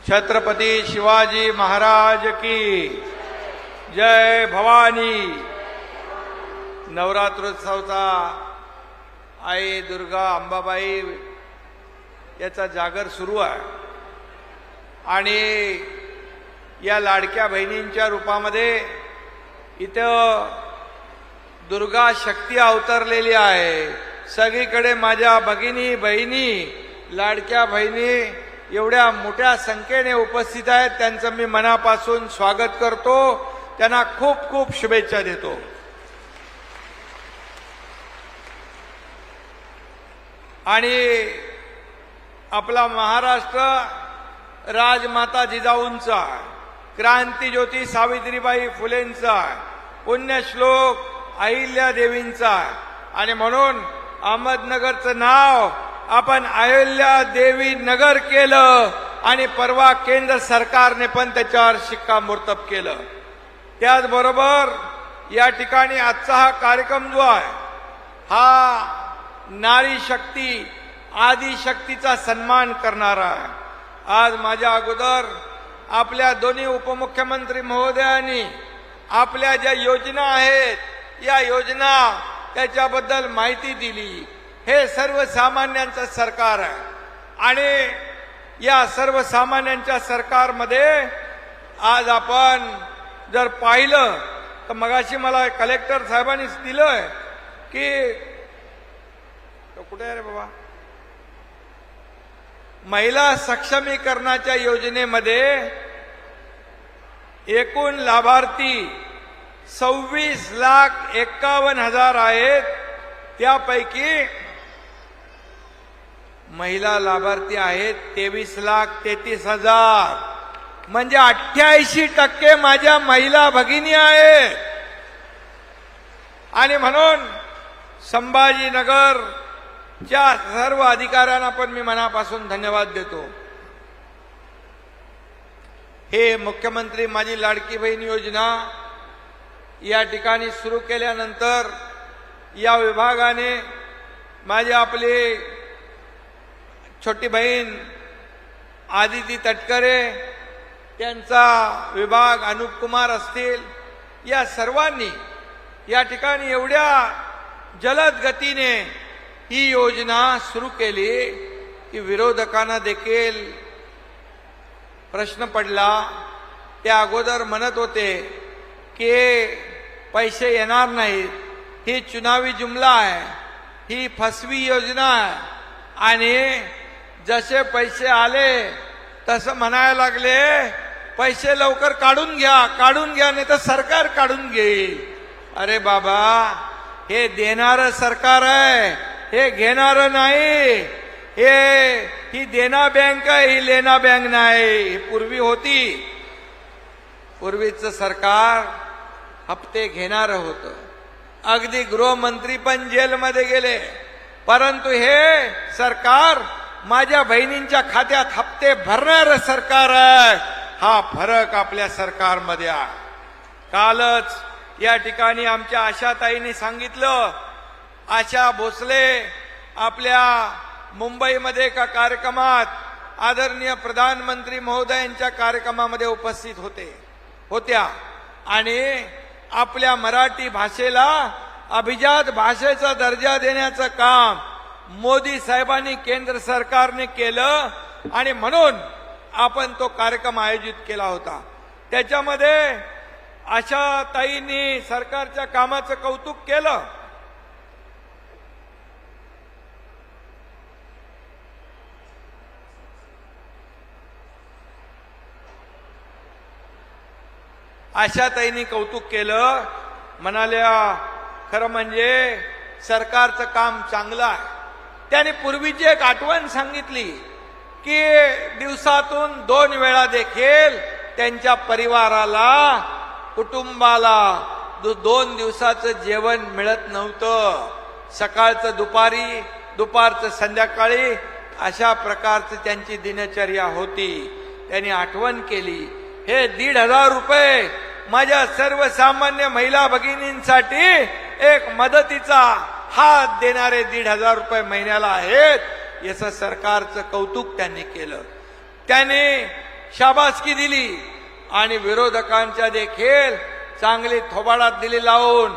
छत्रपती शिवाजी महाराज की जय भवानी। नवरात्रोत्सवचा आई दुर्गा अंबाबाई याचा जागर सुरू आहे आणि या लाडक्या बहिणींच्या रूपामध्ये इथं दुर्गा शक्ती अवतरलेली आहे। सगळीकडे माझ्या भगिनी बहिणी लाडक्या बहिणी एवढ्या मोठ्या संख्येने उपस्थित आहेत, त्यांचं मी मनापासून स्वागत करतो, त्यांना खूप खूप शुभेच्छा देतो। आणि आपला महाराष्ट्र राजमाता जिजाऊंचा, क्रांतीज्योती सावित्रीबाई फुलेंचा, पुण्यश्लोक अहिल्या देवींचा आणि म्हणून अहमदनगरचं नाव आपण अहिल्या देवी नगर केलं आणि परवा केंद्र सरकारने पण त्याच्यावर शिक्कामोर्तब केलं। त्याचबरोबर या ठिकाणी आजचा हा कार्यक्रम जो आहे हा नारी शक्ती आदि शक्तीचा सन्मान करणारा आहे। आज माझ्या अगोदर आपल्या दोन्ही उपमुख्यमंत्री महोदयांनी आपल्या ज्या योजना आहेत या योजना त्याच्याबद्दल माहिती दिली। हे सर्वसामान्यांचं सरकार आहे आणि या सर्वसामान्यांच्या सरकारमध्ये आज आपण जर पाहिलं तर मगाशी मला कलेक्टर साहेबांनी दिलंय की कुठे आहे रे बाबा, महिला सक्षमीकरणाच्या योजनेमध्ये एकूण लाभार्थी 26,51,000 आहेत। त्यापैकी महिला लाभार्थी आहेत 23,33,000, म्हणजे 88% माझ्या महिला भगिनी आहेत। आणि म्हणून संभाजीनगरच्या सर्व अधिकाऱ्यांना पण मी मनापासून धन्यवाद देतो। हे मुख्यमंत्री माझी लाडकी बहीण योजना या ठिकाणी सुरू केल्यानंतर या विभागाने माझी आपली छोटी बहीण आदिती तटकरे, त्यांचा विभाग अनुप कुमार असतील, या सर्वांनी या ठिकाणी एवढ्या जलद गतीने ही योजना सुरू केली की विरोधकांना देखील प्रश्न पडला। त्या अगोदर म्हणत होते की पैसे येणार नाहीत, ही चुनावी जुमला आहे, ही फसवी योजना आहे। आणि जसे पैसे आले तसं म्हणायला लागले पैसे लवकर काढून घ्या नाही तर सरकार काढून घेईल। अरे बाबा, हे देणारं सरकार आहे, हे घेणारं नाही। ही देना बँक आहे, ही लेना बँक नाही। पूर्वी होती, पूर्वीचं सरकार हप्ते घेणारं होतं, अगदी गृहमंत्री पण जेलमध्ये गेले। परंतु हे सरकार माझ्या बहिणींच्या खात्यात हप्ते भरणारं सरकार आहे। हा फरक आपल्या सरकारमध्ये आहे। कालच या ठिकाणी आमच्या आशाताईंनी सांगितलं, आशा भोसले आपल्या मुंबईमध्ये एका कार्यक्रमात आदरणीय प्रधानमंत्री महोदयांच्या कार्यक्रमामध्ये उपस्थित होत्या आणि आपल्या मराठी भाषेला अभिजात भाषेचा दर्जा देण्याचं काम मोदी साहेबांनी केंद्र सरकारने केलं आणि म्हणून आपण तो कार्यक्रम आयोजित केला होता। त्याच्यामध्ये आशाताईंनी सरकारच्या कामाचं कौतुक केलं। आशाताईंनी कौतुक केलं, म्हणाल्या खरं म्हणजे सरकारचं काम चांगलं आहे। त्याने पूर्वीची एक आठवण सांगितली की दिवसातून 2 वेळा देखील त्यांच्या परिवाराला कुटुंबाला 2 दिवसाचं जेवण मिळत नव्हतं। सकाळचं दुपारी, दुपारचं संध्याकाळी, अशा प्रकारची त्यांची दिनचर्या होती। त्यांनी आठवण केली, हे 1,500 रुपये माझ्या सर्वसामान्य महिला भगिनींसाठी एक मदतीचा हात देणारे 1,500 रुपये महिन्याला आहेत। याचं सरकारचं कौतुक त्यांनी केलं। त्याने शाबासकी दिली आणि विरोधकांच्या देखील चांगली थोबाडात दिली लावून,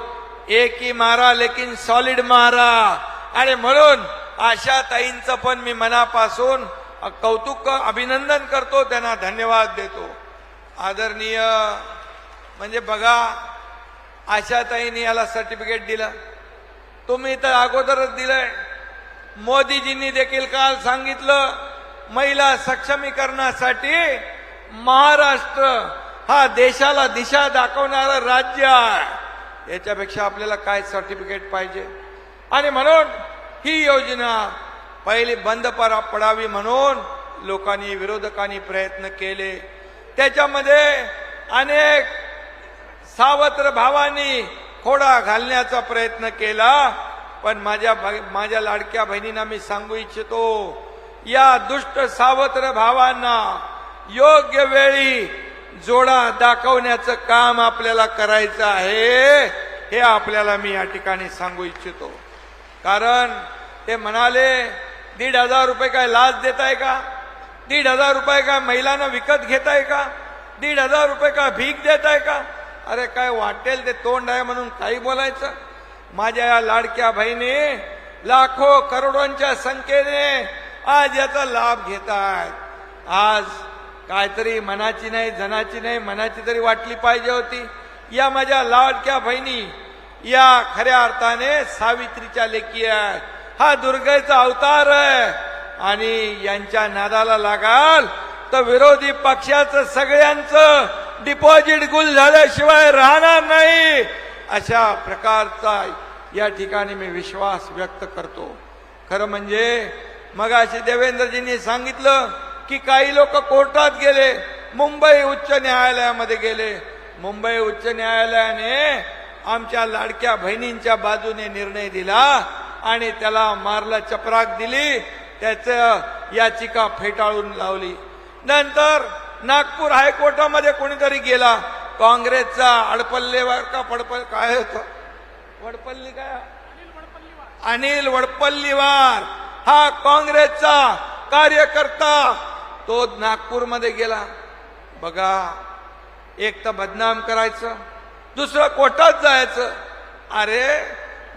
एक ही मारा लेकिन सॉलिड मारा. आणि म्हणून आशाताईंचं पण मी मनापासून कौतुक अभिनंदन करतो, त्यांना धन्यवाद देतो. आदरणीय म्हणजे बघा, आशाताईंनी याला सर्टिफिकेट दिलं, तुम्ही तर अगोदरच दिलंय. मोदीजींनी देखील काल सांगितलं, महिला सक्षमीकरणासाठी महाराष्ट्र हा देशाला दिशा दाखवणारं राज्य आहे. याच्यापेक्षा आपल्याला काय सर्टिफिकेट पाहिजे. आणि म्हणून ही योजना पहिली बंद पडावी म्हणून लोकांनी, विरोधकांनी प्रयत्न केले. त्याच्यामध्ये अनेक सावत्र भावांनी खोडा घालण्याचा प्रयत्न केला. पण माझ्या लाडक्या बहिणींना मी सांगू इच्छितो, या दुष्ट सावत्र भावांना योग्य वेळी जोडा दाखवण्याचं काम आपल्याला करायचं आहे, हे आपल्याला मी या ठिकाणी सांगू इच्छितो. कारण ते म्हणाले 1,500 रुपये काय लाच देताय का, 1,500 रुपये काय महिलांना विकत घेताय का, 1,500 रुपये का भीक देताय का. अरे काय वाटेल ते तोंड आहे म्हणून काही बोलायचं. माझ्या या लाडक्या बहिणी लाखो करोडोंच्या संख्येने आज याचा लाभ घेत आहेत. आज काहीतरी मनाची नाही, जनाची नाही, मनाची तरी वाटली पाहिजे होती. या माझ्या लाडक्या बहिणी या खऱ्या अर्थाने सावित्रीच्या लेकी आहेत. हा दुर्गेचा अवतार आहे. आणि यांच्या नादाला लागाल तर विरोधी पक्षाचं सगळ्यांचं डिपॉझिट गुल झाल्याशिवाय राहणार नाही, अशा प्रकारचा या ठिकाणी मी विश्वास व्यक्त करतो. खरं म्हणजे मगाशी देवेंद्रजींनी सांगितलं की काही लोक कोर्टात गेले, मुंबई उच्च न्यायालयामध्ये गेले. मुंबई उच्च न्यायालयाने आमच्या लाडक्या बहिणींच्या बाजूने निर्णय दिला आणि त्याला मारला, चपराक दिली, त्याचं याचिका फेटाळून लावली. नंतर नागपूर हायकोर्टामध्ये कोणीतरी गेला, काँग्रेसचा अडपल्लेवार का काय होतं, वडपल्ली काय, अनिल वडपल्लीवार हा काँग्रेसचा कार्यकर्ता, तो नागपूरमध्ये गेला. बघा, एक तर बदनाम करायचं, दुसरं कोर्टात जायचं. अरे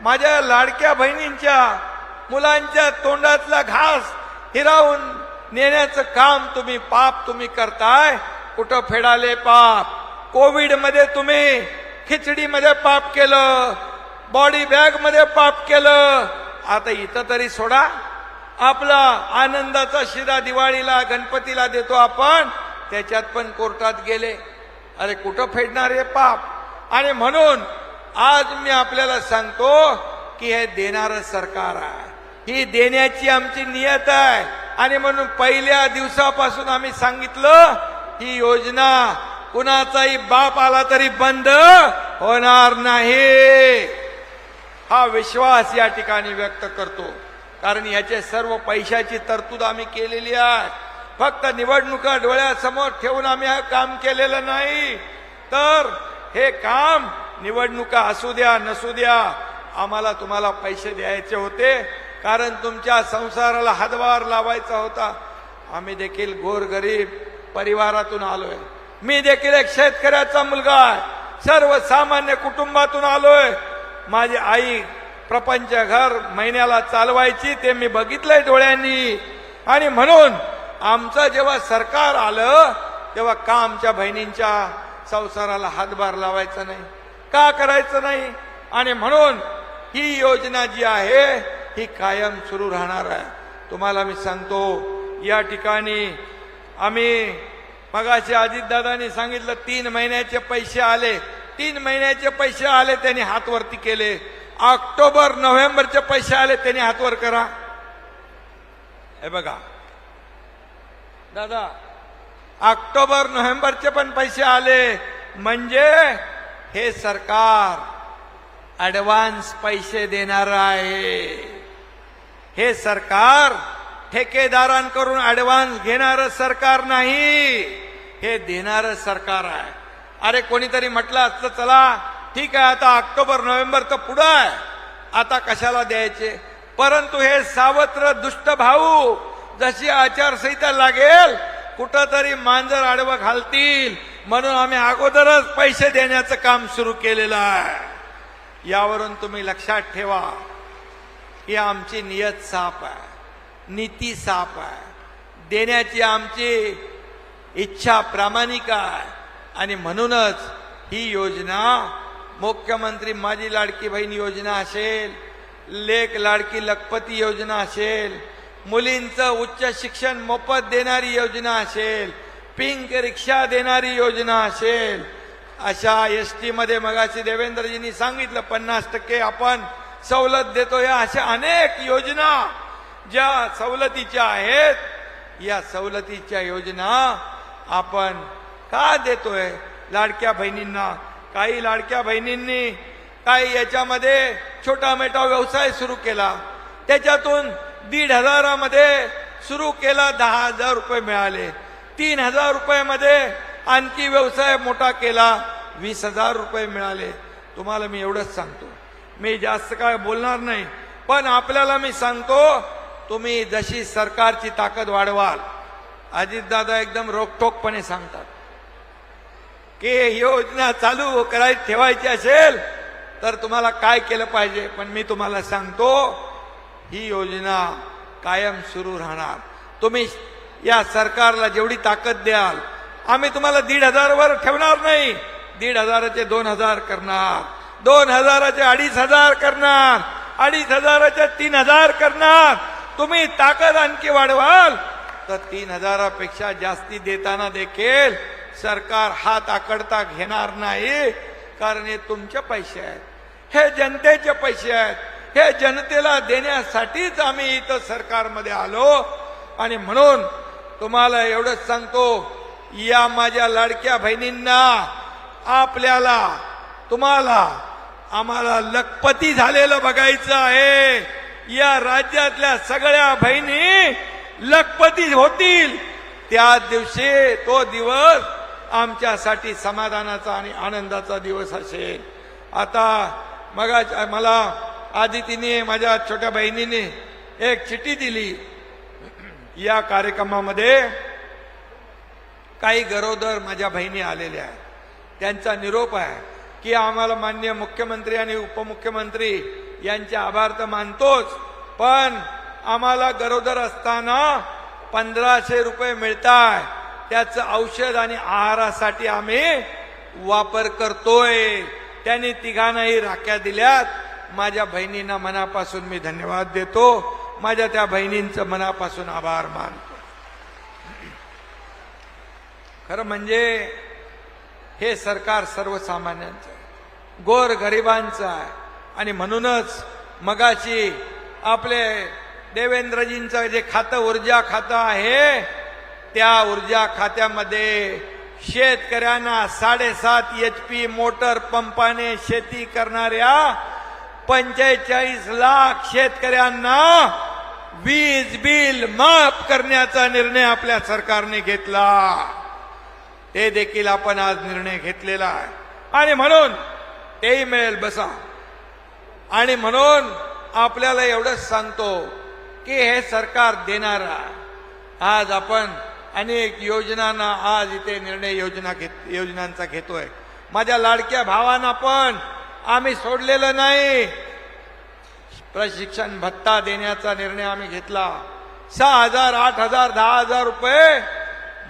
माझ्या लाडक्या बहिणींच्या मुलांच्या तोंडातला घास हिरावून नेण्याचं काम तुम्ही, पाप तुम्ही करताय. कुठं फेडाले पाप. कोविड मध्ये तुम्ही खिचडीमध्ये पाप केलं, बॉडी बॅग मध्ये पाप केलं. आता इथं तरी सोडा. आपला आनंदाचा शिरा दिवाळीला गणपतीला देतो आपण, त्याच्यात पण कोर्टात गेले. अरे कुठं फेडणार हे पाप. आणि म्हणून आज मी आपल्याला सांगतो की हे देणारं सरकार आहे, ही देण्याची आमची नियत आहे. आणि म्हणून पहिल्या दिवसापासून आम्ही सांगितलं, ही योजना कुणाचाही बाप आला तरी बंद होणार नाही, हा विश्वास या ठिकाणी व्यक्त करतो. कारण याचे सर्व पैशाची तरतूद आम्ही केलेली आहे. फक्त निवडणुका डोळ्यासमोर ठेवून आम्ही हे काम केलेलं नाही, तर हे काम निवडणुका असू द्या नसू द्या, आम्हाला तुम्हाला पैसे द्यायचे होते. कारण तुमच्या संसाराला हातभार लावायचा होता. आम्ही देखील गोरगरीब परिवारातून आलोय. मी देखील एक शेतकऱ्याचा मुलगा आहे, सर्वसामान्य कुटुंबातून आलोय. माझी आई प्रपंच घर महिन्याला चालवायची, ते मी बघितलंय डोळ्यांनी. आणि म्हणून आमचं जेव्हा सरकार आलं तेव्हा का आमच्या बहिणींच्या संसाराला हातभार लावायचा नाही, का करायचं नाही. आणि म्हणून ही योजना जी आहे ही कायम सुरू राहणार आहे. तुम्हाला मी सांगतो, या ठिकाणी आम्ही मगाशी अजितदादांनी सांगितलं 3 महिन्याचे पैसे आले, 3 महिन्याचे पैसे आले, त्यांनी हात वरती केले. ऑक्टोबर नोव्हेंबरचे पैसे आले, त्यांनी हातवर करा. हे बघा दादा, ऑक्टोबर नोव्हेंबरचे पण पैसे आले, म्हणजे हे सरकार ऍडव्हान्स पैसे देणार आहे. हे सरकार ठेकेदारांकडून ऍडव्हान्स घेणारं सरकार नाही, हे देणारं सरकार आहे. अरे कोणीतरी म्हटलं असतं, चला ठीक आहे, आता ऑक्टोबर नोव्हेंबर तर पुढं आहे, आता कशाला द्यायचे. परंतु हे सावत्र दुष्ट भाऊ जशी आचारसंहिता लागेल कुठंतरी मांजर आडवं घालतील म्हणून आम्ही अगोदरच पैसे देण्याचं काम सुरू केलेलं आहे। यावरून तुम्ही लक्षात ठेवा की आमची नियत साफ आहे, नीती साफ आहे, देण्याची आमची इच्छा प्रामाणिक आहे आणि म्हणूनच ही योजना मुख्यमंत्री माझी लाडकी बहीण योजना असेल, लेक लाडकी लखपती योजना असेल, मुलींचं उच्च शिक्षण मोफत देणारी योजना असेल, पिंक रिक्षा देणारी योजना असेल, अशा एसटी मध्ये मगाशी देवेंद्रजींनी सांगितलं 50% आपण सवलत देतो, या अशा अनेक योजना ज्या सवलतीच्या आहेत, या सवलतीच्या योजना आपण का देतोय लाडक्या बहिणींना? काही लाडक्या बहिणींनी काही याच्यामध्ये छोटा मोठा व्यवसाय सुरू केला, त्याच्यातून 1,500 मध्ये सुरू केला, 10,000 रुपये मिळाले, 3,000 रुपयामध्ये आणखी व्यवसाय मोठा केला, 20,000 रुपये मिळाले। तुम्हाला मी एवढंच सांगतो, मी जास्त काय बोलणार नाही, पण आपल्याला मी सांगतो, तुम्ही जशी सरकारची ताकद वाढवाल, अजितदादा एकदम रोखठोकपणे सांगतात की योजना चालू करायची ठेवायची असेल तर तुम्हाला काय केलं पाहिजे, पण मी तुम्हाला सांगतो ही योजना कायम सुरू राहणार। तुम्ही या सरकारला जेवढी ताकद द्याल, आम्ही तुम्हाला 1,500 वर ठेवणार नाही, 1,500चे 2,000 करणार, 2,000चे 2,500 करणार, 2,500चे 3,000 करणार। तुम्ही ताकद आणखी वाढवाल तर 3,000पेक्षा जास्ती देताना देखील सरकार हात आकडता घेणार नाही, कारण हे तुमचे पैसे आहेत, हे जनतेचे पैसे आहेत, हे जनतेला देण्यासाठीच आम्ही इथं सरकारमध्ये आलो। आणि म्हणून तुम्हाला एवढंच सांगतो, या माझ्या लाडक्या बहिणींना, आपल्याला, तुम्हाला, आम्हाला लखपती झालेलं बघायचं आहे। या राज्यातल्या सगळ्या बहिणी लखपती होतील, त्या दिवशी तो दिवस आमच्यासाठी समाधानाचा आणि आनंदाचा दिवस असेल। आता मला आदितीने, माझ्या छोट्या बहिणीने एक चिठ्ठी दिली, या कार्यक्रमामध्ये काही गरोदर माझ्या बहिणी आलेल्या आहेत, त्यांचा निरोप आहे की आम्हाला माननीय मुख्यमंत्री आणि उपमुख्यमंत्री यांचे आभार तर मानतोच, पण आम्हाला गरोदर असताना 1,500 रुपये मिळतात, त्याचं औषध आणि आहारासाठी आम्ही वापर करतोय। त्यांनी तिघांनाही राख्या दिल्यात। माझ्या बहिणींना मनापासून मी धन्यवाद देतो, माझ्या त्या बहिणींचं मनापासून आभार मानतो। खरं म्हणजे हे सरकार सर्वसामान्यांचं आहे, गोर गरिबांचं आहे, आणि म्हणूनच मगाशी आपले देवेंद्रजींचं जे खातं ऊर्जा खातं आहे, त्या ऊर्जा खात्यामध्ये शेतकऱ्यांना 7.5 HP मोटर पंपाने शेती करणाऱ्या 45 लाख शेतकऱ्यांना वीज बिल माफ करण्याचा निर्णय आपल्या सरकारने घेतला। ते देखील आपण आज निर्णय घेतलेला आहे, आणि म्हणून तेही मिळेल बसा। आणि म्हणून आपल्याला एवढंच सांगतो की हे सरकार देणार आहे। आज आपण अनेक योजनांना आज इथे निर्णय योजनांचा घेतोय। माझ्या लाडक्या भावांना पण आम्ही सोडलेलं नाही, प्रशिक्षण भत्ता देण्याचा निर्णय आम्ही घेतला। 6,000, 8,000, 10,000 रुपये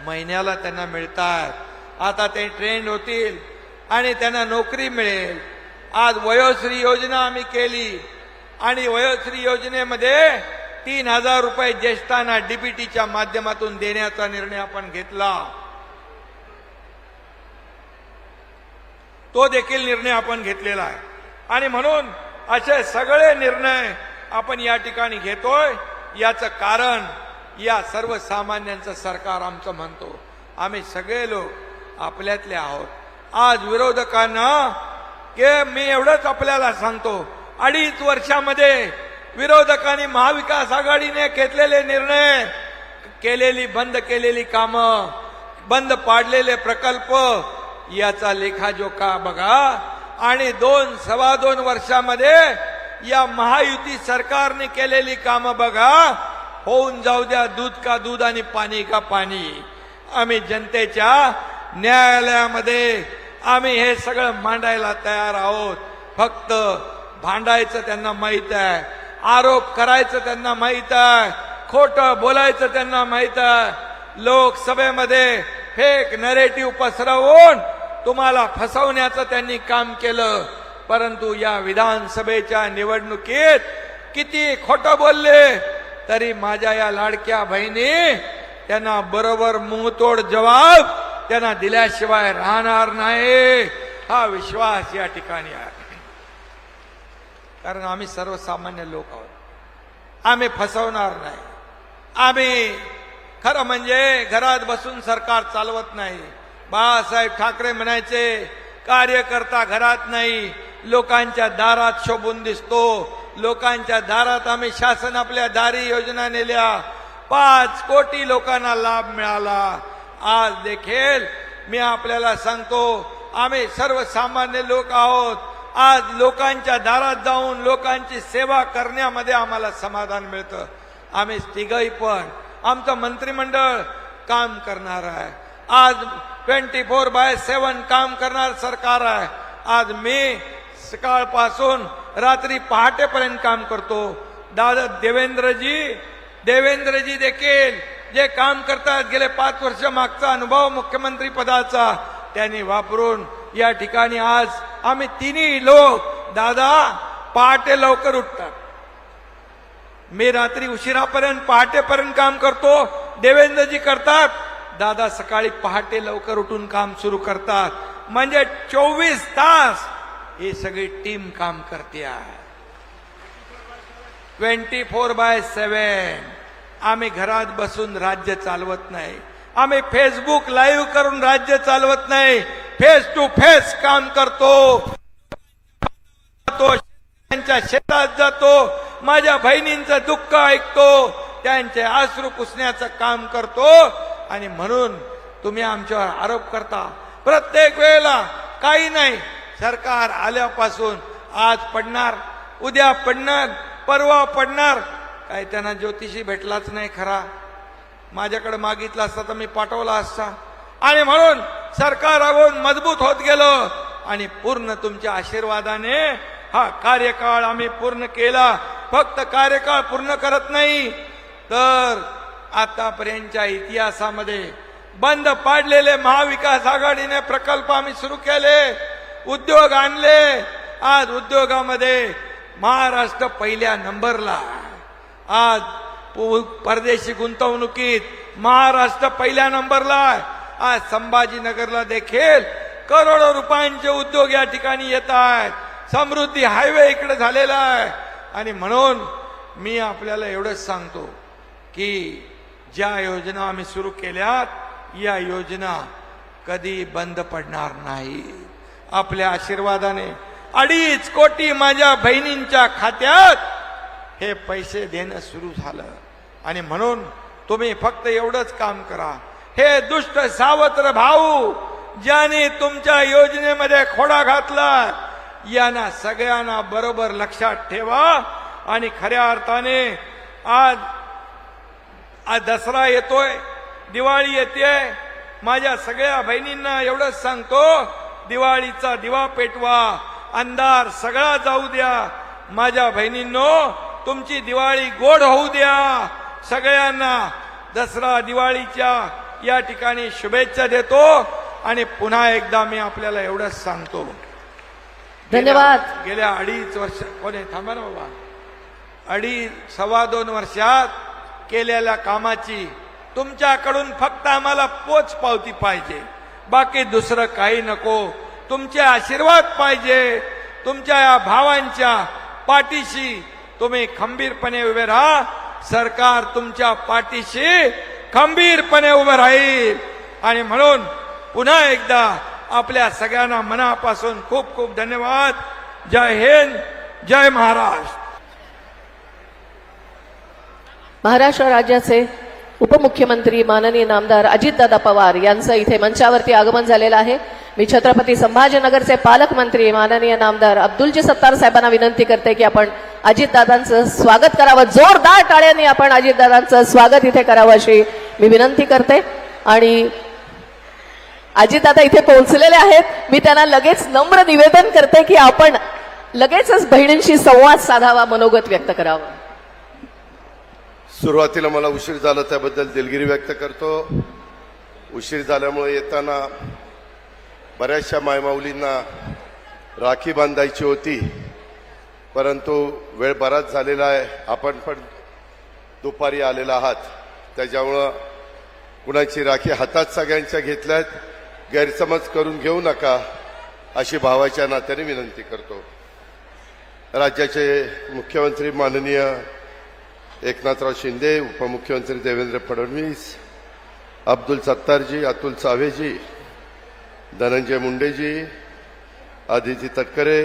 महिन्याला त्यांना मिळतात। आता ते ट्रेंड होतील आणि त्यांना नोकरी मिळेल। आज वयोश्री योजना आम्ही केली, आणि वयोश्री योजनेमध्ये 3,000 रुपये ज्येष्ठांना डीबीटीच्या माध्यमातून देण्याचा निर्णय आपण घेतला। तो देखील निर्णय आपण घेतलेला आहे, आणि म्हणून असे सगळे निर्णय आपण या ठिकाणी घेतोय। याचं कारण या सर्वसामान्यांचं सरकार आमचं म्हणतो। आम्ही सगळे लोक आपल्यातले आहोत। आज विरोधकांना मी एवढंच आपल्याला सांगतो, 2.5 वर्षामध्ये विरोधकांनी महाविकास आघाडीने घेतलेले निर्णय, बंद केलेली कामं, बंद पाडलेले प्रकल्प, याचा लेखाजोखा बघा। आणि 2-2.25 वर्षामध्ये या महायुती सरकारने केलेली कामं बघा। होऊन जाऊ द्या दूध का दूध आणि पाणी का पाणी। आम्ही जनतेच्या न्यायालयामध्ये आम्ही हे सगळं मांडायला तयार आहोत. फक्त भांडायचं त्यांना माहित आहे, आरोप करायचं त्यांना माहित आहे, खोटं बोलायचं त्यांना माहित आहे. लोकसभेमध्ये फेक नरेटिव्ह पसरवून तुम्हाला फसवण्याचं त्यांनी काम केलं. परंतु या विधानसभेच्या निवडणुकीत किती खोटं बोलले तरी माझ्या या लाडक्या बहिणी त्यांना बरोबर मुंहतोड जवाब त्यांना दिल्याशिवाय राहणार नाही. हा विश्वास या ठिकाणी आहे. कारण आम्ही सर्वसामान्य लोक आहोत, आम्ही फसवणार नाही. आम्ही खरं म्हणजे घरात बसून सरकार चालवत नाही. बाळासाहेब ठाकरे म्हणायचे, कार्यकर्ता घरात नाही, लोकांच्या दारात शोभून दिसतो. लोकांच्या दारात आम्ही शासन आपल्या दारी योजना नेल्या, 5 कोटी लोकांना लाभ मिळाला. आज देखील मी आपल्याला सांगतो, आम्ही सर्वसामान्य लोक आहोत. आज लोकांच्या दारात जाऊन लोकांची सेवा करण्यामध्ये आम्हाला समाधान मिळतं. आम्ही तिघही पण आमचं मंत्रिमंडळ काम करणार आहे. आज 24/7 काम करणार सरकार आहे. आज मी सकाळपासून रात्री पहाटेपर्यंत काम करतो. दादा देवेंद्रजी देखील जे काम करतात, गेले 5 वर्ष मागचा अनुभव मुख्यमंत्री पदाचा त्यांनी वापरून या ठिकाणी आज आम्ही तिन्ही लोक, दादा पहाटे लवकर उठतात, मी रात्री उशिरापर्यंत पहाटेपर्यंत काम करतो, देवेंद्रजी करतात, दादा सकाळी पहाटे लवकर उठून काम सुरू करतात. म्हणजे 24 तास ही सगळी टीम काम करते आहे. 24/7 आम्ही घरात बसून राज्य चालवत नाही. आम्ही फेसबुक लाईव्ह करून राज्य चालवत नाही. फेस टू फेस काम करतो. त्यांच्या शेतात जातो, माझ्या बहिणींचं दुःख ऐकतो, त्यांचे अश्रू पुसण्याचं काम करतो. आणि म्हणून तुम्ही आमच्यावर आरोप करता प्रत्येक वेळेला. काही नाही, सरकार आल्यापासून आज पडणार, उद्या पडणार, परवा पडणार. काही त्यांना ज्योतिषी भेटलाच नाही खरा. माझ्याकडे मागितला असता तर मी पाठवला असता. आणि म्हणून सरकार अगोदर मजबूत होत गेलो. आणि पूर्ण तुमच्या आशीर्वादाने हा कार्यकाळ आम्ही पूर्ण केला. फक्त कार्यकाळ पूर्ण करत नाही तर आतापर्यंतच्या इतिहासामध्ये बंद पाडलेले महाविकास आघाडीने प्रकल्प आम्ही सुरू केले, उद्योग आणले. आज उद्योगामध्ये महाराष्ट्र पहिल्या नंबरला. आज परदेशी गुंतवणुकीत महाराष्ट्र पहिल्या नंबरला आहे. आज संभाजीनगरला देखील करोडो रुपयांचे उद्योग या ठिकाणी येत आहेत. समृद्धी हायवे इकडे झालेला आहे. आणि म्हणून मी आपल्याला एवढंच सांगतो की ज्या योजना आम्ही सुरू केल्यात, या योजना कधी बंद पडणार नाही. आपल्या आशीर्वादाने 2.5 कोटी माझ्या बहिणींच्या खात्यात हे पैसे देणं सुरू झालं. आणि म्हणून तुम्ही फक्त एवढंच काम करा. हे दुष्ट सावत्र भाऊ ज्याने तुमच्या योजनेमध्ये खोडा घातला, यांना सगळ्यांना बरोबर लक्षात ठेवा. आणि खऱ्या अर्थाने आज दसरा येतोय, दिवाळी येते. माझ्या सगळ्या बहिणींना एवढंच सांगतो, दिवाळीचा दिवा पेटवा, अंधार सगळा जाऊ द्या. माझ्या बहिणींनो, तुमची दिवाळी गोड होऊ द्या. सगळ्यांना दसरा दिवाळीच्या या ठिकाणी शुभेच्छा देतो. आणि पुन्हा एकदा मी आपल्याला एवढंच सांगतो, धन्यवाद. गेल्या 2.5 वर्ष कोणी थांबा ना बाबा, 2.5-2.25 वर्षात केलेल्या कामाची तुमच्याकडून फक्त आम्हाला पोच पावती पाहिजे, बाकी दुसरं काही नको. तुमचे आशीर्वाद पाहिजे. तुमच्या या भावांच्या पाठीशी तुम्ही खंबीरपणे उभे राहा. सरकार तुमच्या पाठीशी खंबीरपणे उभे राहील. आणि म्हणून पुन्हा एकदा आपल्या सगळ्यांना मनापासून खूप खूप धन्यवाद. जय हिंद, जय महाराष्ट्र. महाराष्ट्र राज्याचे उपमुख्यमंत्री माननीय नामदार अजितदादा पवार यांचं इथे मंचावरती आगमन झालेलं आहे. मी छत्रपती संभाजीनगरचे पालकमंत्री माननीय नामदार अब्दुलजी सत्तार साहेबांना विनंती करते की आपण अजितदादांचं स्वागत करावं. जोरदार टाळ्यांनी आपण अजितदादांचं स्वागत इथे करावं अशी मी विनंती करते. आणि अजितदादा इथे पोहोचलेले आहेत. मी त्यांना लगेच नम्र निवेदन करते की आपण लगेचच बहिणींशी संवाद साधावा, मनोगत व्यक्त करावं. सुरुवातीला मला उशीर झाला त्याबद्दल दिलगिरी व्यक्त करतो. उशीर झाल्यामुळे येताना बऱ्याचशा मायमाऊलींना राखी बांधायची होती, परंतु वेळ बराच झालेला आहे. आपण पण दुपारी आलेला आहात, त्याच्यामुळं कुणाची राखी हातात सगळ्यांच्या घेतल्यात, गैरसमज करून घेऊ नका अशी भावाच्या नात्याने विनंती करतो. राज्याचे मुख्यमंत्री माननीय एकनाथराव शिंदे, उपमुख्यमंत्री देवेंद्र फडणवीस, अब्दुल सत्तारजी, अतुल सावेजी, धनंजय मुंडेजी, आदिती तटकरे,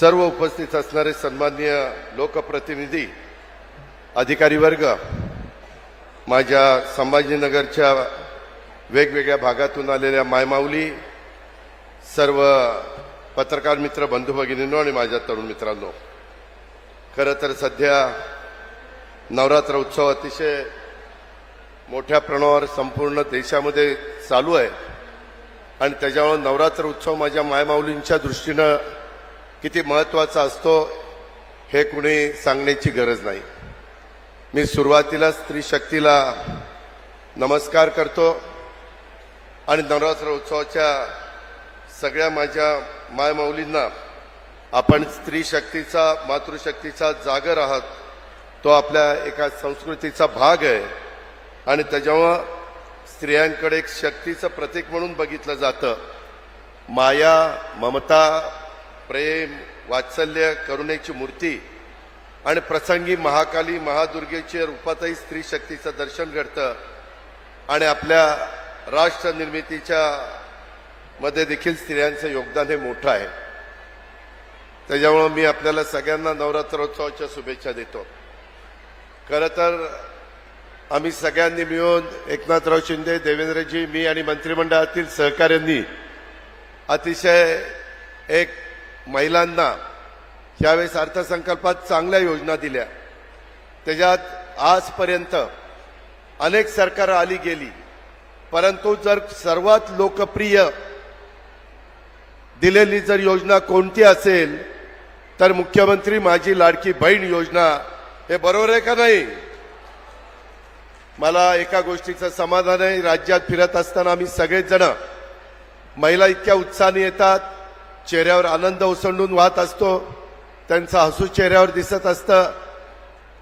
सर्व उपस्थित असणारे सन्माननीय लोकप्रतिनिधी, अधिकारी वर्ग, माझ्या संभाजीनगरच्या वेगवेगळ्या भागातून आलेल्या मायमाऊली, सर्व पत्रकार मित्र, बंधू भगिनींनो आणि माझ्या तरुण मित्रांनो, खरं तर सध्या नवरात्र उत्सव अतिशय मोठ्या प्रमाणावर संपूर्ण देशामध्ये चालू आहे आणि त्याच्यामुळे नवरात्र उत्सव माझ्या मायमाऊलींच्या दृष्टीनं किती महत्त्वाचा असतो हे कुणी सांगण्याची गरज नाही. मी सुरुवातीला स्त्री शक्तीला नमस्कार करतो आणि नवरात्र उत्सवाच्या सगळ्या माझ्या मायमाऊलींना, आपण स्त्री शक्तीचा, मातृशक्तीचा जागर आहात. तो आपल्या एका संस्कृतीचा भाग आहे आणि त्याच्यामुळं स्त्रियांकडे एक शक्तीचं प्रतीक म्हणून बघितलं जातं. माया, ममता, प्रेम, वात्सल्य, करुणेची मूर्ती आणि प्रसंगी महाकाली, महादुर्गेच्या रूपातही स्त्री शक्तीचं दर्शन घडतं आणि आपल्या राष्ट्र निर्मितीच्या मध्ये देखील स्त्रियांचं योगदान हे मोठं आहे. त्याच्यामुळं मी आपल्याला सगळ्यांना नवरात्रोत्सवाच्या शुभेच्छा देतो. खरं तर आम्ही सगळ्यांनी मिळून, एकनाथराव शिंदे, देवेंद्रजी, मी आणि मंत्रिमंडळातील सहकाऱ्यांनी अतिशय एक महिलांना यावेळेस अर्थसंकल्पात चांगल्या योजना दिल्या. त्याच्यात आजपर्यंत अनेक सरकारं आली गेली, परंतु जर सर्वात लोकप्रिय दिलेली जर योजना कोणती असेल तर मुख्यमंत्री माझी लाडकी बहीण योजना. हे बरोबर आहे का नाही? मला एका गोष्टीचं समाधान आहे, राज्यात फिरत असताना आम्ही सगळेच जण महिला इतक्या उत्साहाने येतात, चेहऱ्यावर आनंद ओसंडून वाहत असतो, त्यांचं हसू चेहऱ्यावर दिसत असतं.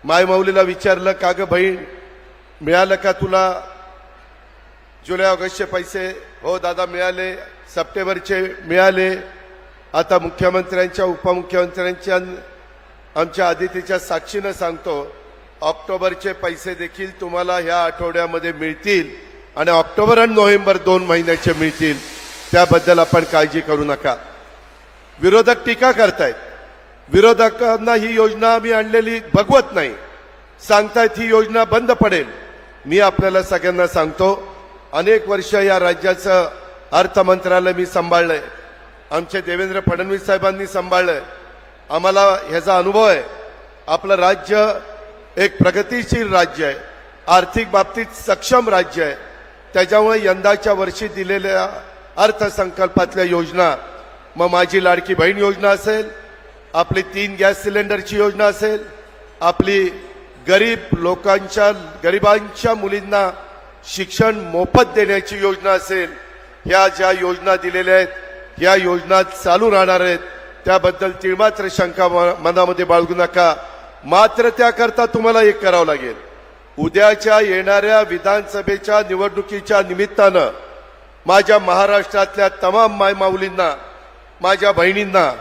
मायमाऊलीला विचारलं, का ग बहीण, मिळालं का तुला जुलै ऑगस्टचे पैसे? हो दादा मिळाले, सप्टेंबरचे मिळाले. आता मुख्यमंत्र्यांच्या, उपमुख्यमंत्र्यांच्या, आमच्या आदितीच्या साक्षीनं सांगतो, ऑक्टोबरचे पैसे देखील तुम्हाला ह्या आठवड्यामध्ये मिळतील आणि ऑक्टोबर आणि नोव्हेंबर 2 महिन्याचे मिळतील. त्याबद्दल आपण काळजी करू नका. विरोधक टीका करतायत, विरोधकांना ही योजना आम्ही आणलेली बघवत नाही, सांगतायत ही योजना बंद पडेल. मी आपल्याला सगळ्यांना सांगतो, अनेक वर्ष या राज्याचं अर्थ मंत्रालय मी सांभाळलंय, आमचे देवेंद्र फडणवीस साहेबांनी सांभाळलंय, आम्हाला ह्याचा अनुभव आहे. आपलं राज्य एक प्रगतिशील राज्य आहे, आर्थिक बाबतीत सक्षम राज्य आहे. त्याच्यामुळे यंदाच्या वर्षी दिलेल्या अर्थसंकल्पातल्या योजना, मग माझी लाडकी बहीण योजना असेल, आपली 3 गॅस सिलेंडरची योजना असेल, आपली गरिबांच्या मुलींना शिक्षण मोफत देण्याची योजना असेल, ह्या ज्या योजना दिलेल्या आहेत या योजना चालू राहणार आहेत. त्याबद्दल तिळमात्र शंका मनामध्ये बाळगू नका. मात्र त्याकरता तुम्हाला एक करावं लागेल. उद्याच्या येणाऱ्या विधानसभेच्या निवडणुकीच्या निमित्तानं माझ्या महाराष्ट्रातल्या तमाम मायमाऊलींना, माझ्या बहिणींना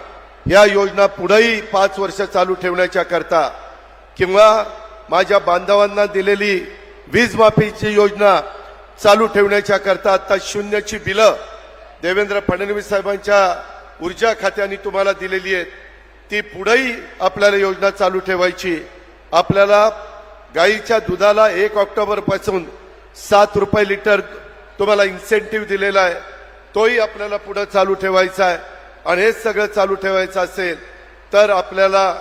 या योजना पुढेही 5 वर्ष चालू ठेवण्याच्या करता, किंवा माझ्या बांधवांना दिलेली वीज माफीची योजना चालू ठेवण्याच्या करता आता शून्यची बिलं देवेंद्र फडणवीस साहेबांच्या ऊर्जा खात्याने तुम्हाला दिलेली आहेत, ती पुढेही आपल्याला योजना चालू ठेवायची. आपल्याला गाईच्या दुधाला 1 ऑक्टोबर पासून 7 रुपये लिटर तुम्हाला इन्सेंटिव्ह दिलेला आहे, तोही आपल्याला पुढे चालू ठेवायचा आहे. आणि हे सगळं चालू ठेवायचं असेल तर आपल्याला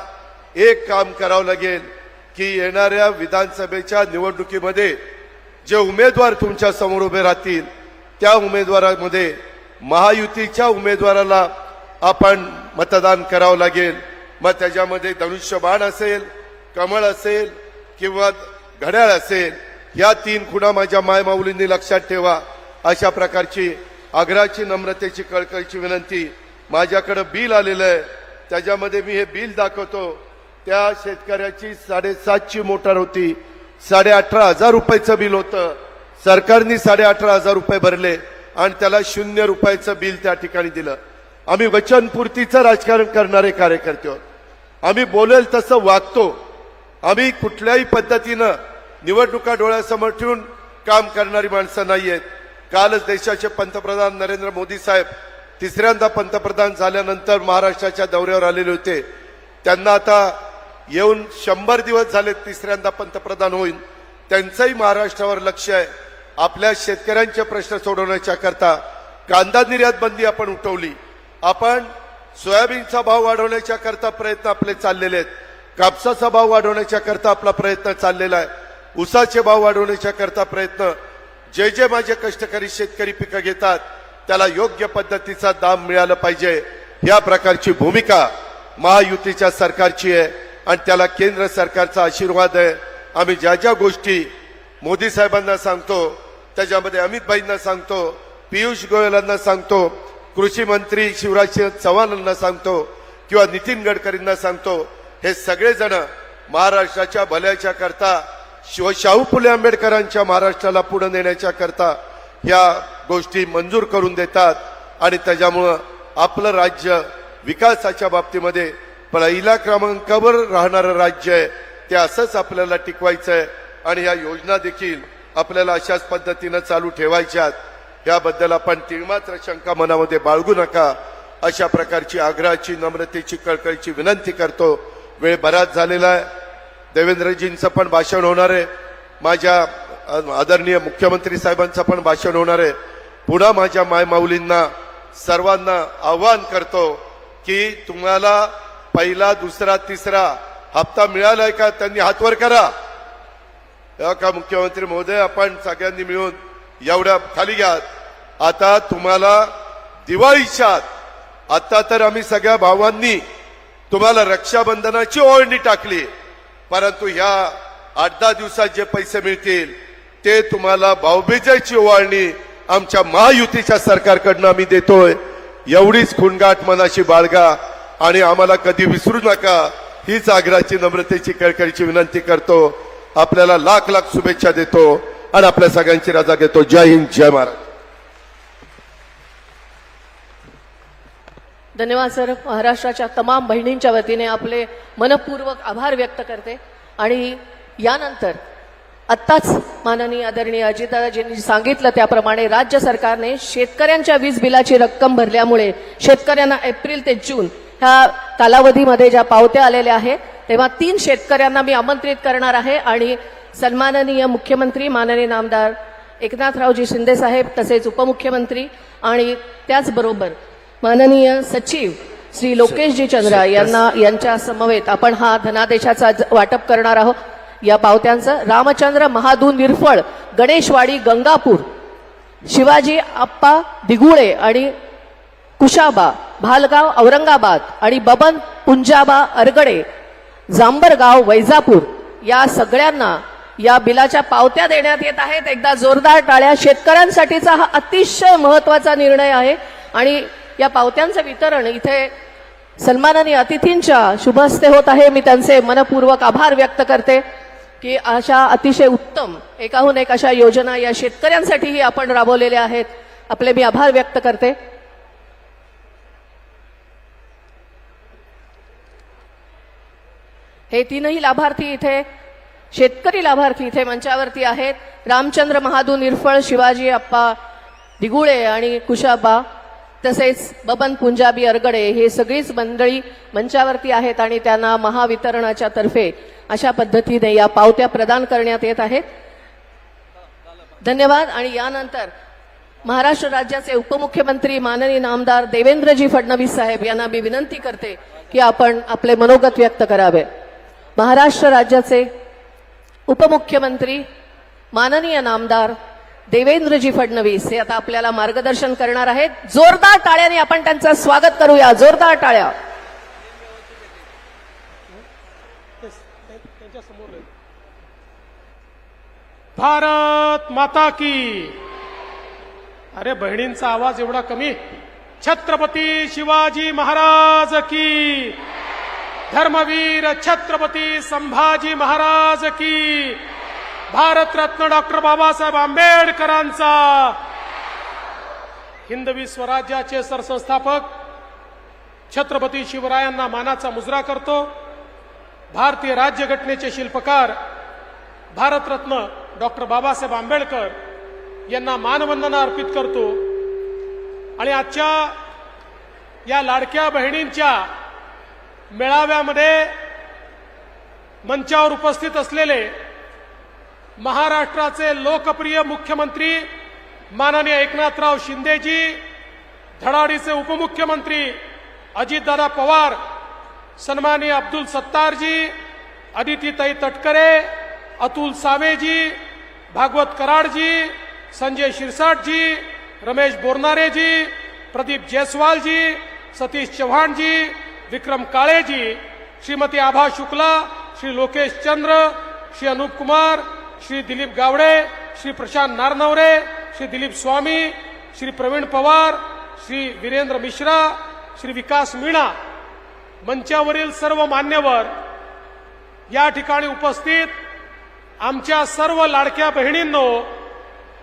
एक काम करावं लागेल की येणाऱ्या विधानसभेच्या निवडणुकीमध्ये जे उमेदवार तुमच्या समोर उभे राहतील त्या उमेदवारामध्ये महायुतीच्या उमेदवाराला आपण मतदान करावं लागेल. मग त्याच्यामध्ये धनुष्यबाण असेल, कमळ असेल किंवा घड्याळ असेल, या 3 खुणा माझ्या मायमाऊलींनी लक्षात ठेवा. अशा प्रकारची आग्रहाची, नम्रतेची, कळकळीची विनंती. माझ्याकडे बिल आलेलं आहे, त्याच्यामध्ये मी हे बिल दाखवतो. त्या शेतकऱ्याची 7.5ची मोटार होती, 18,500 रुपयाचं बिल होतं. सरकारने 18,500 रुपये भरले आणि त्याला 0 रुपयाचं बिल त्या ठिकाणी दिलं. आम्ही वचनपूर्तीचं राजकारण करणारे कार्यकर्ते आहोत. आम्ही बोलेल तसं वागतो. आम्ही कुठल्याही पद्धतीनं निवडणुका डोळ्यासमोर ठेवून काम करणारी माणसं नाहीयेत. कालच देशाचे पंतप्रधान नरेंद्र मोदी साहेब 3ऱ्यांदा पंतप्रधान झाल्यानंतर महाराष्ट्राच्या दौऱ्यावर आलेले होते. त्यांना आता येऊन 100 दिवस झाले, 3ऱ्यांदा पंतप्रधान होईल. त्यांचंही महाराष्ट्रावर लक्ष आहे. आपल्या शेतकऱ्यांचे प्रश्न सोडवण्याच्या करता कांदा निर्यात बंदी आपण उठवली. आपण सोयाबीनचा भाव वाढवण्याच्या करता प्रयत्न आपले चाललेले आहेत. कापसाचा भाव वाढवण्याच्या करता आपला प्रयत्न चाललेला आहे. ऊसाचे भाव वाढवण्याच्या करता प्रयत्न. जे जे माझे कष्टकरी शेतकरी पिकं घेतात त्याला योग्य पद्धतीचा दाम मिळाला पाहिजे, या प्रकारची भूमिका महायुतीच्या सरकारची आहे आणि त्याला केंद्र सरकारचा आशीर्वाद आहे. आम्ही ज्या ज्या गोष्टी मोदी साहेबांना सांगतो, त्याच्यामध्ये अमित भाईंना सांगतो, पियुष गोयलांना सांगतो, कृषी मंत्री शिवराजसिंह चौहानांना सांगतो किंवा नितीन गडकरींना सांगतो, हे सगळेजण महाराष्ट्राच्या भल्याच्या करता, शाहू फुले आंबेडकरांच्या महाराष्ट्राला पुढे नेण्याच्या करता या गोष्टी मंजूर करून देतात. आणि त्याच्यामुळं आपलं राज्य विकासाच्या बाबतीमध्ये पहिल्या क्रमांकावर राहणारं राज्य आहे. ते असंच आपल्याला टिकवायचं आहे आणि या योजना देखील आपल्याला अशाच पद्धतीनं चालू ठेवायच्यात. याबद्दल आपण तिळमात्र शंका मनामध्ये बाळगू नका, अशा प्रकारची आग्रहाची, नम्रतेची, कळकळीची विनंती करतो. वेळ बराच झालेला आहे. देवेंद्रजींचं पण भाषण होणार आहे, माझ्या आदरणीय मुख्यमंत्री साहेबांचं पण भाषण होणार आहे. पुन्हा माझ्या मायमाऊलींना सर्वांना आवाहन करतो की तुम्हाला पहिला, दुसरा, तिसरा हप्ता मिळालाय का? त्यांनी हातवर करा. का मुख्यमंत्री महोदय, आपण सगळ्यांनी मिळून एवढ्या खाली घ्या. आता तुम्हाला दिवाळीच्या आता तर आम्ही सगळ्या भावांनी तुम्हाला रक्षाबंधनाची ओढणी टाकली, परंतु ह्या 8-10 दिवसात जे पैसे मिळतील ते तुम्हाला भाऊबीजेची ओवाळणी आमच्या महायुतीच्या सरकारकडनं आम्ही देतोय. एवढीच खुणगाठ मनाशी बाळगा आणि आम्हाला कधी विसरू नका, हीच आग्रहाची, नम्रतेची, कळकळीची विनंती करतो. आपल्याला लाख लाख शुभेच्छा देतो आणि आपल्या सगळ्यांची रजा घेतो. जय हिंद, जय महाराष्ट्र. धन्यवाद सर. महाराष्ट्राच्या तमाम बहिणींच्या वतीने आपले मनपूर्वक आभार व्यक्त करते. आणि यानंतर आत्ताच माननीय आदरणीय अजितदादाजींनी सांगितलं त्याप्रमाणे राज्य सरकारने शेतकऱ्यांच्या वीज बिलाची रक्कम भरल्यामुळे शेतकऱ्यांना एप्रिल ते जून ह्या कालावधीमध्ये ज्या पावत्या आलेल्या आहेत, तेव्हा 3 शेतकऱ्यांना मी आमंत्रित करणार आहे आणि सन्माननीय मुख्यमंत्री माननीय नामदार एकनाथरावजी शिंदे साहेब, तसेच उपमुख्यमंत्री आणि त्याचबरोबर माननीय सचिव श्री लोकेशजी चंद्रा यांच्या समवेत आपण हा धनादेशाचा वाटप करणार आहोत. या पावत्यांचं रामचंद्र महादू निरफळ, गणेशवाडी, गंगापूर, शिवाजी आप्पा दिगुळे आणि कुशाबा, भालगाव, औरंगाबाद आणि बबन पुंजाबा अरगडे, जांबरगाव, वैजापूर या सगळ्यांना या बिलाच्या पावत्या देण्यात येत आहेत. एकदा जोरदार टाळ्या. शेतकऱ्यांसाठीचा हा अतिशय महत्वाचा निर्णय आहे आणि या पावत्यांचं वितरण इथे सन्माननीय अतिथींच्या शुभहस्ते होत आहे. मी त्यांचे मनपूर्वक आभार व्यक्त करते की अशा अतिशय उत्तम एकाहून एक अशा योजना या शेतकऱ्यांसाठीही आपण राबवलेल्या आहेत. आपले मी आभार व्यक्त करते. हे 3ही लाभार्थी इथे, शेतकरी लाभार्थी इथे मंचावरती आहेत. रामचंद्र महादू निरफळ, शिवाजी आप्पा दिगुळे आणि कुशाबा, तसेच बबन पुंजाबी अरगडे, हे सगळीच मंडळी मंचावरती आहेत आणि त्यांना महावितरणाच्या तर्फे अशा पद्धतीने या पावत्या प्रदान करण्यात येत आहेत. धन्यवाद. आणि यानंतर महाराष्ट्र राज्याचे उपमुख्यमंत्री माननीय नामदार देवेंद्रजी फडणवीस साहेब यांना मी विनंती करते की आपण आपले मनोगत व्यक्त करावे. महाराष्ट्र राज्याचे उपमुख्यमंत्री माननीय नामदार देवेंद्रजी फडणवीस हे आता आपल्याला मार्गदर्शन करणार आहेत. जोरदार टाळ्याने आपण त्यांचं स्वागत करूया. जोरदार टाळ्या. भारत माता की. अरे बहिणींचा आवाज एवढा कमी. छत्रपती शिवाजी महाराज की. धर्मवीर छत्रपती संभाजी महाराज की. भारतरत्न डॉक्टर बाबासाहेब आंबेडकरांचा. हिंदवी स्वराज्याचे सरसंस्थापक छत्रपती शिवरायांना मानाचा मुजरा करतो. भारतीय राज्यघटनेचे शिल्पकार भारतरत्न डॉक्टर बाबासाहेब आंबेडकर यांना मानवंदना अर्पित करतो. आणि आजच्या या लाडक्या बहिणींच्या मेळाव्यामध्ये मंचावर उपस्थित असलेले महाराष्ट्राचे लोकप्रिय मुख्यमंत्री माननीय एकनाथराव शिंदेजी, धडाडीचे उपमुख्यमंत्री अजितदादा पवार, सन्माननीय अब्दुल सत्तारजी, अदितीताई तटकरे, अतुल सावेजी, भागवत कराडजी, संजय शिरसाटजी, रमेश बोरनारेजी, प्रदीप जयस्वालजी, सतीश चव्हाणजी, विक्रम काळेजी, श्रीमती आभा शुक्ला, श्री लोकेश चंद्र, श्री अनूप कुमार, श्री दिलीप गावडे, श्री प्रशांत नारनवरे, श्री दिलीप स्वामी, श्री प्रवीण पवार, श्री वीरेंद्र मिश्रा, श्री विकास मीणा, मंचावरील सर्व मान्यवर, या ठिकाणी उपस्थित आमच्या सर्व लाडक्या बहिणींनो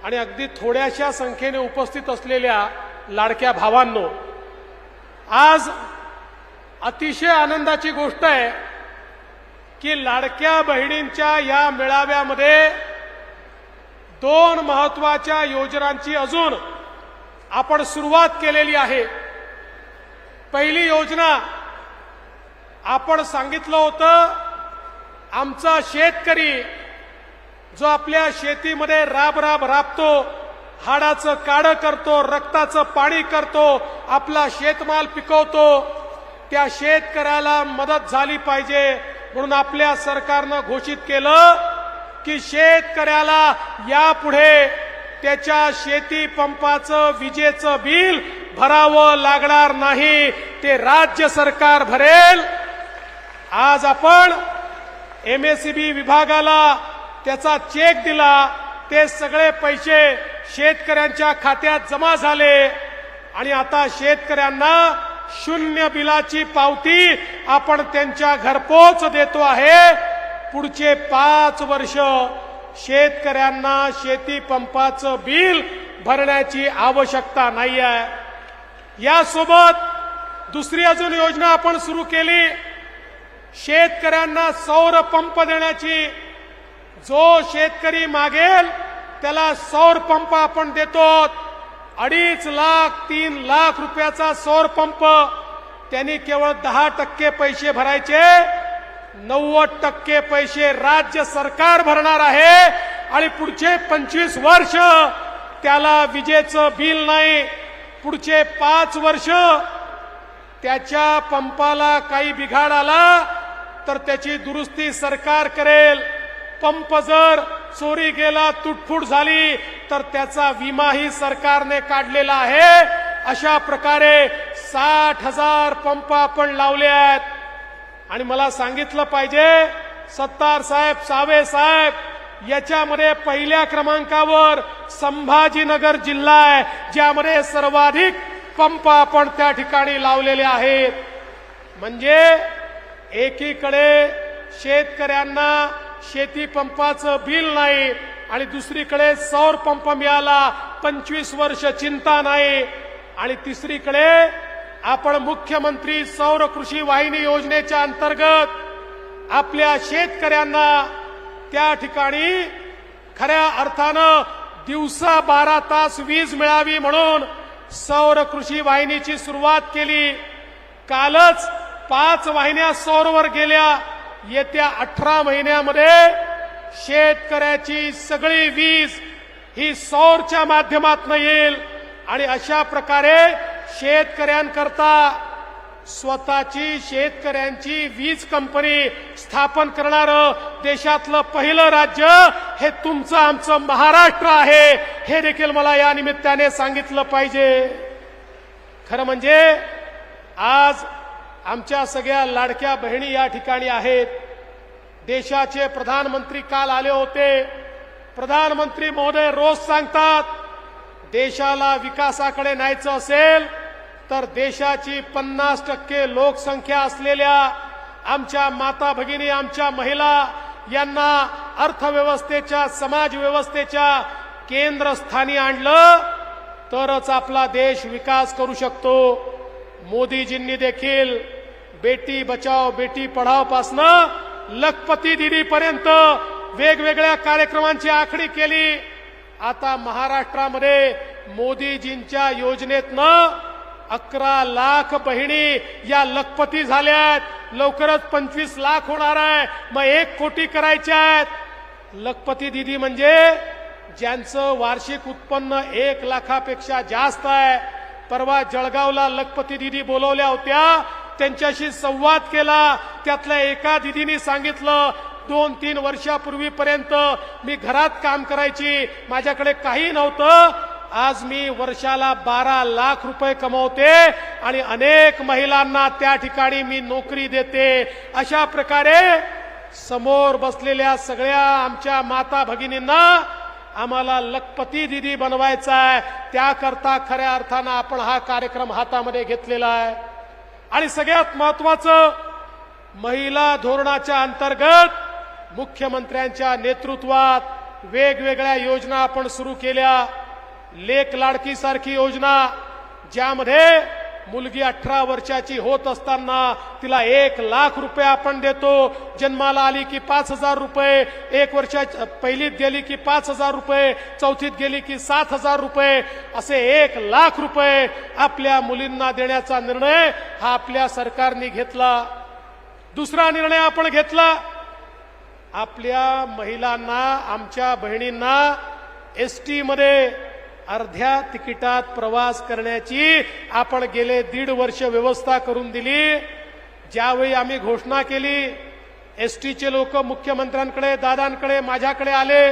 आणि अगदी थोड्याशा संख्येने उपस्थित असलेल्या लाडक्या भावांनो, आज अतिशय आनंदाची गोष्ट आहे की लाडक्या बहिणींच्या या मेळाव्यामध्ये दोन महत्वाच्या योजनांची अजून आपण सुरुवात केलेली आहे. पहिली योजना आपण सांगितलं होतं, आमचा शेतकरी जो आपल्या शेतीमध्ये राब राबतो, हाडाचं काढं करतो, रक्ताचं पाणी करतो, आपला शेतमाल पिकवतो, त्या शेतकऱ्याला मदत झाली पाहिजे म्हणून आपल्या सरकारनं घोषित केलं की शेतकऱ्याला यापुढे त्याच्या शेती पंपाचं विजेचं बिल भरावं लागणार नाही, ते राज्य सरकार भरेल. आज आपण MSEB विभागाला त्याचा चेक दिला, ते सगळे पैसे शेतकऱ्यांच्या खात्यात जमा झाले आणि आता शेतकऱ्यांना शून्य बिलाची पावती आपण त्यांच्या घरपोच देतो आहे. पुढचे 5 वर्ष शेतकऱ्यांना शेती पंपाचं बिल भरण्याची आवश्यकता नाही आहे. यासोबत दुसरी अजून योजना आपण सुरू केली, शेतकऱ्यांना सौर पंप देण्याची. जो शेतकरी मागेल त्याला सौर पंप आपण देतो. 2.5 लाख 3 लाख रुपयाचा सौर पंप. त्यांनी केवळ 10% पैसे भरायचे, 90% पैसे राज्य सरकार भरणार आहे आणि पुढचे 25 वर्ष त्याला विजेचं बिल नाही. पुढचे 5 वर्ष त्याच्या पंपाला काही बिघाड आला तर त्याची दुरुस्ती सरकार करेल. पंप जर चोरी गेला, तुटफूट झाली तर त्याचा विमाही सरकारने काढलेला आहे. अशा प्रकारे 60,000 पंप आपण लावले आहेत. आणि मला सांगितलं पाहिजे, सत्तार साहेब, सावे साहेब, याच्यामध्ये पहिल्या क्रमांकावर संभाजीनगर जिल्हा आहे, ज्यामध्ये सर्वाधिक पंप आपण त्या ठिकाणी लावलेले आहेत. म्हणजे एकीकडे शेतकऱ्यांना शेती पंपाचं बिल नाही आणि दुसरीकडे सौर पंप मिळाला, 25 वर्ष चिंता नाही. आणि तिसरीकडे आपण मुख्यमंत्री सौर कृषी वाहिनी योजनेच्या अंतर्गत आपल्या शेतकऱ्यांना त्या ठिकाणी खऱ्या अर्थानं दिवसा 12 तास वीज मिळावी म्हणून सौर कृषी वाहिनीची सुरुवात केली. कालच 5 वाहिन्या सौरवर गेल्या. येत्या 18 महिन्यामध्ये शेतकऱ्याची सगळी वीज ही सौरच्या माध्यमातून येईल आणि अशा प्रकारे शेतकऱ्यांकरता स्वतःची शेतकऱ्यांची वीज कंपनी स्थापन करणारं देशातलं पहिलं राज्य हे तुमचं आमचं महाराष्ट्र आहे, हे देखील मला या निमित्ताने सांगितलं पाहिजे. खरं म्हणजे आज आमच्या सगळ्या लाडक्या बहिणी या ठिकाणी आहेत. देशाचे प्रधानमंत्री काल आले होते. प्रधानमंत्री महोदय रोज सांगतात, देशाला विकासाकडे न्यायचं असेल तर देशाची 50% लोकसंख्या असलेल्या आमच्या माता भगिनी, आमच्या महिला यांना अर्थव्यवस्थेच्या, समाज व्यवस्थेच्या केंद्रस्थानी आणलं तरच आपला देश विकास करू शकतो. मोदीजींनी देखील बेटी बचाओ बेटी पढाओ पासनं लखपती दीदी पर्यंत वेगवेगळ्या कार्यक्रमांची आखणी केली. आता महाराष्ट्रामध्ये मोदीजींच्या योजनेतनं 11 लाख बहिणी या लखपती झाल्यात. लवकरच 25 लाख होणार आहे. मग 1 कोटी करायच्या आहेत. लखपती दीदी म्हणजे ज्यांचं वार्षिक उत्पन्न 1 लाखापेक्षा जास्त आहे. परवा जळगावला लखपती दीदी बोलवल्या होत्या, त्यांच्याशी संवाद केला. त्यातल्या एका दीदींनी सांगितलं, 2-3 वर्षापूर्वीपर्यंत मी घरात काम करायची, माझ्याकडे काही नव्हतं. आज मी वर्षाला 12 लाख रुपये कमवते आणि अनेक महिलांना त्या ठिकाणी मी नोकरी देते. अशा प्रकारे समोर बसलेल्या सगळ्या आमच्या माता भगिनींना आम्हाला लखपती दीदी बनवायचा आहे. त्याकरता खऱ्या अर्थानं आपण हा कार्यक्रम हातामध्ये घेतलेला आहे. आणि सगळ्यात महत्वाचं, महिला धोरणाच्या अंतर्गत मुख्यमंत्र्यांच्या नेतृत्वात वेगवेगळ्या योजना आपण सुरू केल्या. लेक लाडकी सारखी योजना, ज्यामध्ये मुलगी 18 वर्षाची होत असताना तिला 1 लाख रुपये आपण देतो. जन्माला आली की 5,000 रुपये, 1 वर्षाची पहिलीत गेली की 5,000 रुपये, चौथीत गेली की 7,000 रुपये, असे 1 लाख रुपये आपल्या मुलींना देण्याचा निर्णय हा आपल्या सरकारने घेतला. दुसरा निर्णय आपण घेतला, आपल्या महिलांना, आमच्या बहिणींना एसटी मध्ये अर्ध्या तिकिटात प्रवास करण्याची आपण गेले 1.5 वर्ष व्यवस्था करून दिली. ज्यावेळी आम्ही घोषणा केली, एसटीचे लोक मुख्यमंत्र्यांकडे, दादांकडे, माझ्याकडे आले,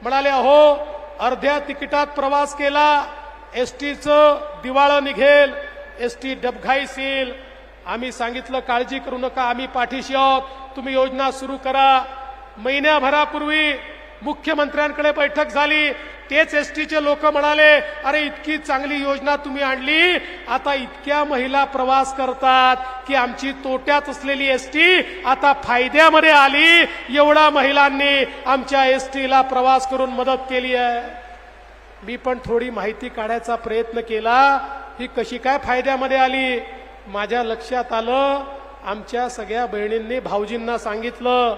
म्हणाले, अहो अर्ध्या तिकिटात प्रवास केला, एसटीचं दिवाळं निघेल, एसटी डबघाईसील. आम्ही सांगितलं, काळजी करू नका, आम्ही पाठीशी आहोत, तुम्ही योजना सुरू करा. महिन्याभरापूर्वी मुख्यमंत्र्यांकडे बैठक झाली. तेच एसटीचे लोक म्हणाले, अरे इतकी चांगली योजना तुम्ही आणली, आता इतक्या महिला प्रवास करतात की आमची तोट्यात असलेली एसटी आता फायद्यामध्ये आली. एवढा महिलांनी आमच्या एसटीला प्रवास करून मदत केली आहे. मी पण थोडी माहिती काढायचा प्रयत्न केला, ही कशी काय फायद्यामध्ये आली. माझ्या लक्षात आलं, आमच्या सगळ्या बहिणींनी भाऊजींना सांगितलं,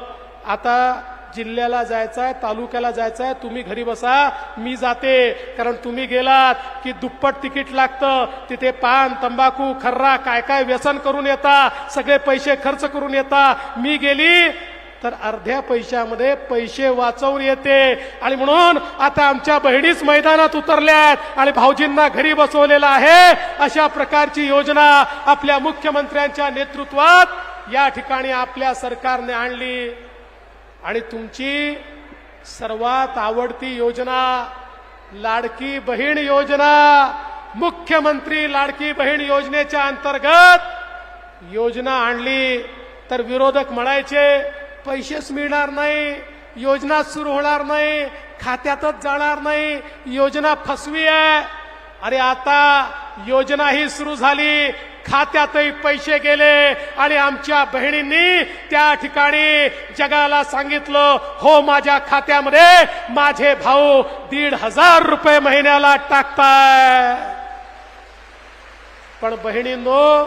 आता जिल्ह्याला जायचंय, तालुक्याला जायचंय, तुम्ही घरी बसा, मी जाते. कारण तुम्ही गेलात की दुप्पट तिकीट लागतं. तिथे पान, तंबाखू, खर्रा, काय काय व्यसन करून येता, सगळे पैसे खर्च करून येता. मी गेली तर अर्ध्या पैशामध्ये पैसे वाचवून येते. आणि म्हणून आता आमच्या बहिणीच मैदानात उतरल्यात आणि भाऊजींना घरी बसवलेलं आहे. अशा प्रकारची योजना आपल्या मुख्यमंत्र्यांच्या नेतृत्वात या ठिकाणी आपल्या सरकारने आणली. आणि तुमची सर्वात आवडती योजना लाडकी बहीण योजना, मुख्यमंत्री लाडकी बहीण योजनेच्या अंतर्गत योजना आणली तर विरोधक म्हणायचे, पैसेच मिळणार नाही, योजना सुरू होणार नाही, खात्यातच जाणार नाही, योजना फसवी आहे. अरे आता योजना ही सुरू झाली, खात्यातही पैसे गेले आणि आमच्या बहिणींनी त्या ठिकाणी जगाला सांगितलं, हो माझ्या खात्यामध्ये माझे भाऊ 1,500 रुपये महिन्याला टाकताय. पण बहिणींनो,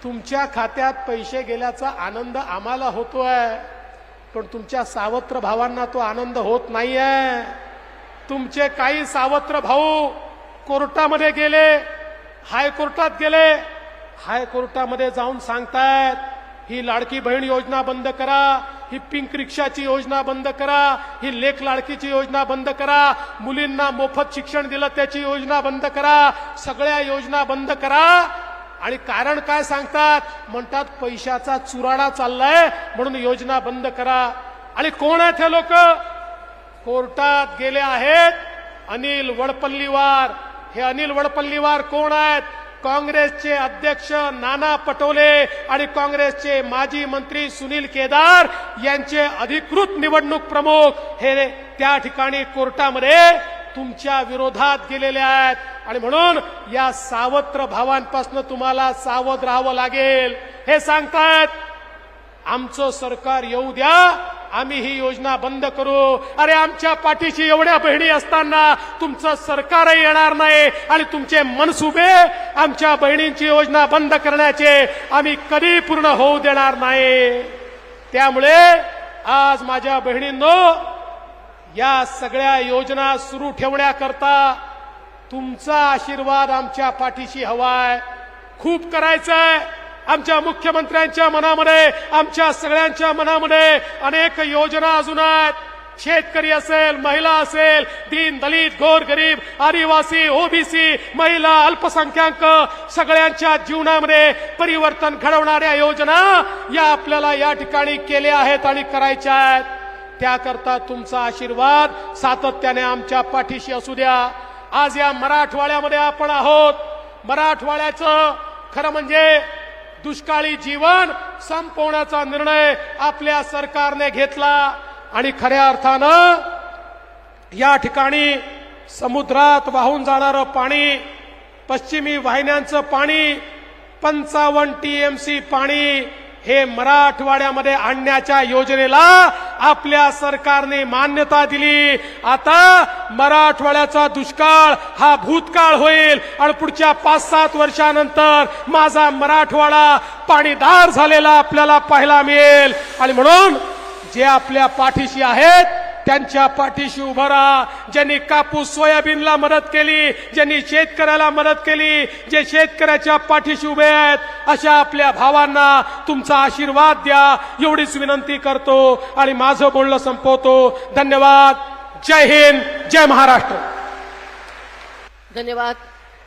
तुमच्या खात्यात पैसे गेल्याचा आनंद आम्हाला होतोय, पण तुमच्या सावत्र भावांना तो आनंद होत नाहीये. तुमचे काही सावत्र भाऊ कोर्टामध्ये गेले, हायकोर्टात गेले, हायकोर्टामध्ये जाऊन सांगतायत, ही लाडकी बहीण योजना बंद करा, ही पिंक रिक्षाची योजना बंद करा, ही लेक लाडकीची योजना बंद करा, मुलींना मोफत शिक्षण दिलं त्याची योजना बंद करा, सगळ्या योजना बंद करा. आणि कारण काय सांगतात? म्हणतात पैशाचा चुराडा चाललाय म्हणून योजना बंद करा. आणि कोण आहेत हे लोक? कोर्टात गेले आहेत अनिल वडपल्लीवार. हे अनिल वडपल्लीवार कोण आहेत? काँग्रेसचे अध्यक्ष नाना पटोले आणि काँग्रेसचे माजी मंत्री सुनील केदार यांचे अधिकृत निवडणूक प्रमुख हे त्या ठिकाणी कोर्टामध्ये तुमच्या विरोधात गेलेले आहेत. आणि म्हणून या सावत्र भावांपासून तुम्हाला सावध राहावं लागेल. हे सांगतायत आमचं सरकार येऊ द्या, आम्ही ही योजना बंद करू. अरे आमच्या पाठीशी एवढ्या बहिणी असताना तुमचं सरकारही येणार नाही आणि तुमचे मनसुबे आमच्या बहिणींची योजना बंद करण्याचे आम्ही कधी पूर्ण होऊ देणार नाही. त्यामुळे आज माझ्या बहिणींनो, या सगळ्या योजना सुरू ठेवण्याकरता तुमचा आशीर्वाद आमच्या पाठीशी हवाय. खूप करायचंय. आमच्या मुख्यमंत्र्यांच्या मनामध्ये, आमच्या सगळ्यांच्या मनामध्ये अनेक योजना अजून आहेत. शेतकरी असेल, महिला असेल, दीन दलित, गोरगरीब, आदिवासी, ओबीसी, महिला, अल्पसंख्याक सगळ्यांच्या जीवनामध्ये परिवर्तन घडवणाऱ्या योजना या आपल्याला या ठिकाणी केल्या आहेत आणि करायच्या आहेत. त्याकरता तुमचा आशीर्वाद सातत्याने आमच्या पाठीशी असू द्या. आज या मराठवाड्यामध्ये आपण आहोत. मराठवाड्याचं खरं म्हणजे दुष्काळी जीवन संपवण्याचा निर्णय आपल्या सरकारने घेतला आणि खऱ्या अर्थानं या ठिकाणी समुद्रात वाहून जाणारं पाणी, पश्चिमी वाहिन्यांचं पाणी, 55 TMC पाणी हे मराठवाड्यामध्ये आणण्याच्या योजनेला आपल्या सरकारने मान्यता दिली. आता मराठवाड्याचा दुष्काळ हा भूतकाळ होईल आणि पुढच्या 5-7 वर्षानंतर माझा मराठवाडा पाणीदार झालेला आपल्याला पाहायला मिळेल. आणि म्हणून जे आपल्या पाठीशी आहेत त्यांच्या पाठीशी उभं राहा. ज्यांनी कापूस सोयाबीनला मदत केली, ज्यांनी शेतकऱ्याला मदत केली, जे शेतकऱ्याच्या पाठीशी उभे आहेत, अशा आपल्या भावांना तुमचा आशीर्वाद द्या एवढीच विनंती करतो आणि माझं बोलणं संपवतो. धन्यवाद. जय हिंद, जय महाराष्ट्र. धन्यवाद.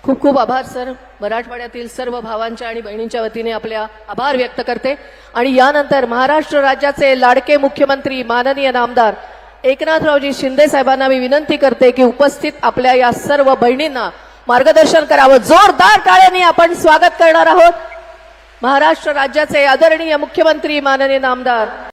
खूप खूप आभार सर. मराठवाड्यातील सर्व भावांच्या आणि बहिणींच्या वतीने आपल्या आभार व्यक्त करते. आणि यानंतर महाराष्ट्र राज्याचे लाडके मुख्यमंत्री माननीय नामदार एकनाथरावजी शिंदे साहेबांना मी विनंती करते की उपस्थित आपल्या या सर्व बहिणींना मार्गदर्शन करावं. जोरदार टाळ्यांनी आपण स्वागत करणार आहोत. महाराष्ट्र राज्याचे आदरणीय मुख्यमंत्री माननीय नामदार